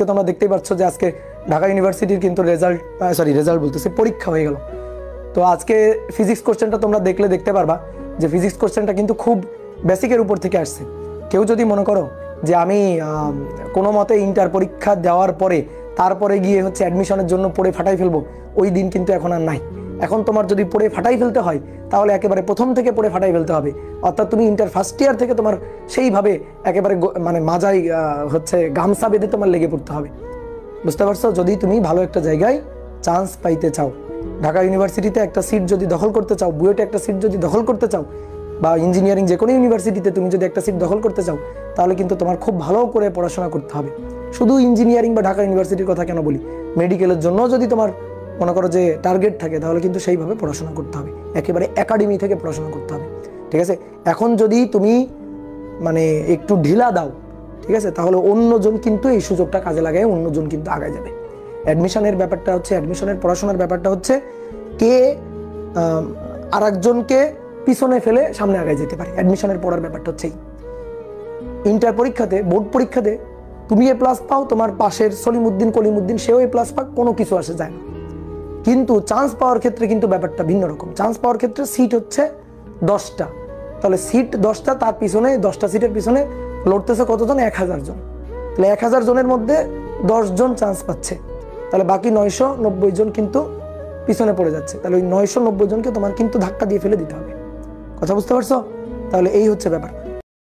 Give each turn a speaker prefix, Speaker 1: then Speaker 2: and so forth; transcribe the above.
Speaker 1: তোমরা দেখতেই পাচ্ছ যে আজকে ঢাকা ইউনিভার্সিটির কিন্তু রেজাল্ট বলতেছে পরীক্ষা হয়ে গেল। তো আজকে ফিজিক্স কোশ্চেনটা তোমরা দেখতে পারবা যে ফিজিক্স কোশ্চেনটা কিন্তু খুব বেসিকের উপর থেকে আসছে। কেউ যদি মনে করো যে আমি কোনো মতে ইন্টার পরীক্ষা দেওয়ার পরে তারপরে গিয়ে হচ্ছে অ্যাডমিশনের জন্য পড়ে ফাটাই ফেলবো, ওই দিন কিন্তু এখন আর নাই। এখন তোমার যদি পড়ে ফাটাই ফেলতে হয় তাহলে একেবারে প্রথম থেকে পড়ে ফাটাই ফেলতে হবে। অর্থাৎ তুমি ইন্টার ফার্স্ট ইয়ার থেকে তোমার সেইভাবে একেবারে মানে মাজায় হচ্ছে গামছা বেঁধে তোমার লেগে পড়তে হবে। বুঝতে পারছো? যদি তুমি ভালো একটা জায়গায় চান্স পাইতে চাও, ঢাকা ইউনিভার্সিটিতে একটা সিট যদি দখল করতে চাও, বুয়েটে একটা সিট যদি দখল করতে চাও, বা ইঞ্জিনিয়ারিং যে কোনো ইউনিভার্সিটিতে তুমি যদি একটা সিট দখল করতে চাও, তাহলে কিন্তু তোমার খুব ভালো করে পড়াশোনা করতে হবে। শুধু ইঞ্জিনিয়ারিং বা ঢাকা ইউনিভার্সিটির কথা কেন বলি, মেডিকেলের জন্য যদি তোমার মনে করো যে টার্গেট থাকে, তাহলে কিন্তু সেইভাবে পড়াশোনা করতে হবে, একেবারে একাডেমি থেকে পড়াশোনা করতে হবে। ঠিক আছে? এখন যদি তুমি মানে একটু ঢিলা দাও, ঠিক আছে, তাহলে অন্যজন কিন্তু এই সুযোগটা কাজে লাগায় অন্যজন কিন্তু আগায় যাবে। অ্যাডমিশনের ব্যাপারটা হচ্ছে, অ্যাডমিশনের পড়াশোনার ব্যাপারটা হচ্ছে কে আর একজনকে পিছনে ফেলে সামনে আগায় যেতে পারে। অ্যাডমিশনের পড়ার ব্যাপারটা হচ্ছে ইন্টার পরীক্ষাতে, বোর্ড পরীক্ষাতে তুমি এ প্লাস পাও, তোমার পাশের সলিমুদ্দিন কলিমুদ্দিন সেও এ প্লাস পাক, কোনো কিছু আসে যায় না। কিন্তু চান্স পাওয়ার ক্ষেত্রে কিন্তু ব্যাপারটা ভিন্ন রকম। চান্স পাওয়ার ক্ষেত্রে সিট হচ্ছে 10টা, তাহলে সিট 10টা, তার পিছনে 10টা সিটের পিছনে লড়তেছে কতজন? 1000 জন। তাহলে 1000 জনের মধ্যে 10 জন চান্স পাচ্ছে, তাহলে বাকি 990 জন কিন্তু পিছনে পড়ে যাচ্ছে। তাহলে ওই 990 জনকে তোমার কিন্তু ধাক্কা দিয়ে ফেলে দিতে হবে। কথা বুঝতে পারছো? তাহলে এই হচ্ছে ব্যাপার।